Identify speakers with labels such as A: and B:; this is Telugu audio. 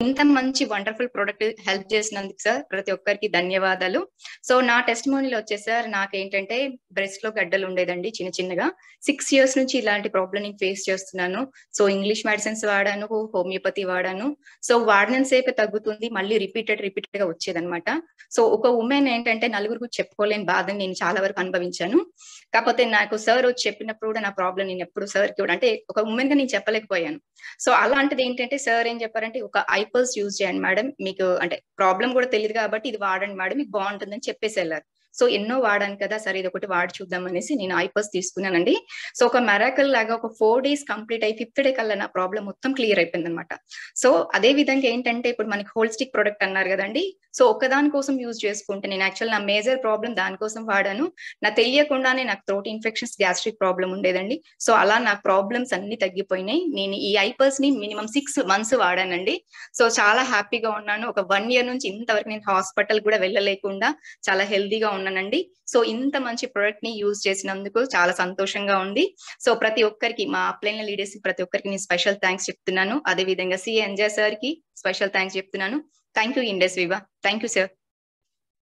A: ఇంత మంచి వండర్ఫుల్ ప్రొడక్ట్ హెల్ప్ చేసినందుకు సార్ ప్రతి ఒక్కరికి ధన్యవాదాలు. సో నా టెస్టిమోనీలో వచ్చేసి సార్ నాకేంటంటే బ్రెస్ట్ లో గడ్డలు ఉండేదండి చిన్న చిన్నగా. 6 ఇయర్స్ నుంచి ఇలాంటి ప్రాబ్లమ్ నేను ఫేస్ చేస్తున్నాను. సో ఇంగ్లీష్ మెడిసిన్స్ వాడాను, హోమియోపతి వాడాను. సో వాడినంత సేపే తగ్గుతుంది, మళ్ళీ రిపీటెడ్ గా వచ్చేదన్నమాట. సో ఒక ఉమెన్ ఏంటంటే నలుగురికి చెప్పుకోలేని బాధని నేను చాలా వరకు అనుభవించాను. కాకపోతే నాకు సార్ వచ్చి చెప్పినప్పుడు కూడా నా ప్రాబ్లం నేను ఎప్పుడు సార్కి కూడా అంటే ఒక ఉమెన్ గా నేను చెప్పలేకపోయాను. సో అలాంటిది ఏంటంటే సార్ ఏం చెప్పారంటే ఒక ఐపల్స్ యూజ్ చేయండి మేడం, మీకు అంటే ప్రాబ్లం కూడా తెలియదు కాబట్టి ఇది వాడండి మేడం, మీకు బాగుంటుందని చెప్పేసి వెళ్ళారు. సో ఎన్నో వాడాను కదా, సరే ఇది ఒకటి వాడి చూద్దాం అనేసి నేను ఐపల్స్ తీసుకున్నానండి. సో ఒక మెరాకల్ లాగా ఒక 4 days కంప్లీట్ అయి 5th డే కల్లా నా ప్రాబ్లం మొత్తం క్లియర్ అయిపోయింది అనమాట. సో అదే విధంగా ఏంటంటే ఇప్పుడు మనకి హోల్స్టిక్ ప్రొడక్ట్ అన్నారు కదండి. సో ఒకదాని కోసం యూజ్ చేసుకుంటే నేను యాక్చువల్ నా మేజర్ ప్రాబ్లం దానికోసం వాడాను. నా తెలియకుండానే నాకు థ్రోట్ ఇన్ఫెక్షన్స్, గ్యాస్ట్రిక్ ప్రాబ్లం ఉండేదండి. సో అలా నా ప్రాబ్లమ్స్ అన్ని తగ్గిపోయినాయి. నేను ఈ ఐపల్స్ ని మినిమం 6 months వాడానండి. సో చాలా హ్యాపీగా ఉన్నాను. ఒక 1 year నుంచి ఇంతవరకు నేను హాస్పిటల్ కూడా వెళ్ళలేకుండా చాలా హెల్దీగా ఉన్నానండి. సో ఇంత మంచి ప్రొడక్ట్ ని యూజ్ చేసినందుకు చాలా సంతోషంగా ఉంది. సో ప్రతి ఒక్కరికి మా అప్లైన్ లీడర్స్ ప్రతి ఒక్కరికి నేను స్పెషల్ థ్యాంక్స్ చెప్తున్నాను. అదే విధంగా సి ఎంజాయ్ సార్ కి స్పెషల్ థ్యాంక్స్ చెప్తున్నాను. Thank you Indus Viva. Thank you sir.